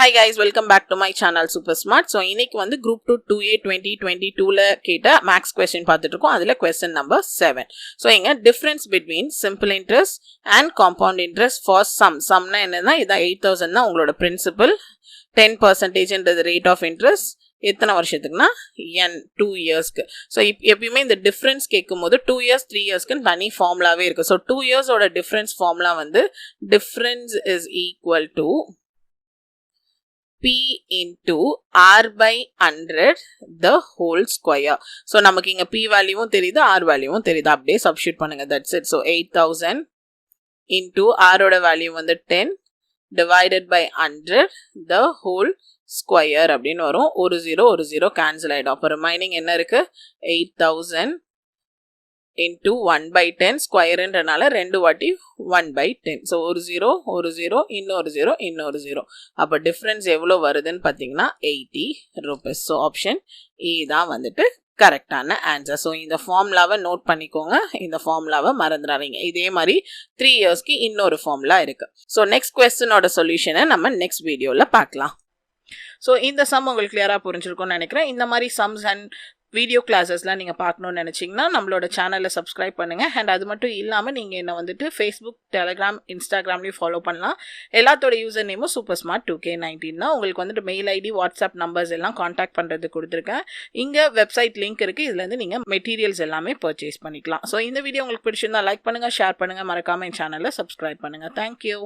Hi guys, welcome back to my channel Super Smart. So இன்னைக்கு வந்து group 2 2A 2022ல கேட்ட max question பார்த்துட்டு இருக்கோம். அதுல question number 7. So இங்க difference between simple interest and compound interest for sumனா என்னன்னா இத 8000 தான் உங்களோட principal, 10% ன்றது rate of interest எத்தனை வருஷத்துக்குனா n 2 இயர்ஸ்க்கு. ஸோ எப்பயுமே இந்த டிஃப்ரென்ஸ் கேட்கும்போது 2 இயர்ஸ் 3 இயர்ஸ்க்குன்னு தனி ஃபார்முலாவே இருக்கு. ஸோ 2 இயர்ஸோட டிஃப்ரென்ஸ் ஃபார்முலா வந்து difference is equal to P into R by 100 the whole square. So நமக்கு இங்க P வேல்யூவும் தெரியுது, R வேல்யூவும் தெரியுது. அப்படியே சப்ஸ்டிட்யூட் பண்ணுங்க. That's it. So 8000 into R ஓட வேல்யூ வந்து 10 divided by 100 the whole square அப்படின்னு வரும். ஒரு 0 cancel ஆயிடும். அப்போ ரிமைனிங் என்ன இருக்கு? 8000 into 1 by 10 ஸ்கொயர்ன்றனால ரெண்டு வாட்டி 1 by 10. ஸோ ஒரு 0 இன்னொரு 0 அப்போ டிஃப்ரென்ஸ் எவ்வளோ வருதுன்னு பார்த்தீங்கன்னா 80 rupees. ஸோ ஆப்ஷன் ஏ தான் வந்துட்டு கரெக்டான ஆன்சர். ஸோ இந்த ஃபார்முலாவை நோட் பண்ணிக்கோங்க, இந்த ஃபார்முலாவை மறந்துடாதீங்க. இதே மாதிரி 3 இயர்ஸ்க்கு இன்னொரு ஃபார்முலா இருக்கு. ஸோ நெக்ஸ்ட் கொஸ்டினோட சொல்யூஷனை நம்ம நெக்ஸ்ட் வீடியோவில் பார்க்கலாம். ஸோ இந்த சம் உங்களுக்கு கிளியராக புரிஞ்சிருக்கும்னு நினைக்கிறேன். இந்த மாதிரி சம்ஸ் அண்ட் வீடியோ கிளாஸஸ்லாம் நீங்கள் பார்க்கணுன்னு நினச்சிங்கன்னா நம்மளோட சேனலில் சப்ஸ்கிரைப் பண்ணுங்கள். அண்ட் அது மட்டும் இல்லாமல் நீங்கள் என்னை வந்துட்டு ஃபேஸ்புக், டெலிகிராம், இன்ஸ்டாகிராம்லேயும் ஃபாலோ பண்ணலாம். எல்லாத்தோட யூசர் நேமும் சூப்பர் ஸ்மார்ட் 2K19 தான். உங்களுக்கு வந்துட்டு மெயில் ஐடி, வாட்ஸ்அப் நம்பர்ஸ் எல்லாம் காண்டாக்ட் பண்ணுறது கொடுத்துருக்கேன். இங்கே வெப்சைட் லிங்க் இருக்குது, இதுலேருந்து நீங்கள் மெட்டீரியல்ஸ் எல்லாமே பர்ச்சேஸ் பண்ணிக்கலாம். ஸோ இந்த வீடியோ உங்களுக்கு பிடிச்சிருந்தா லைக் பண்ணுங்கள், ஷேர் பண்ணுங்கள், மறக்காமல் என் சேனலில் சப்ஸ்கிரைப் பண்ணுங்கள். தேங்க்யூ.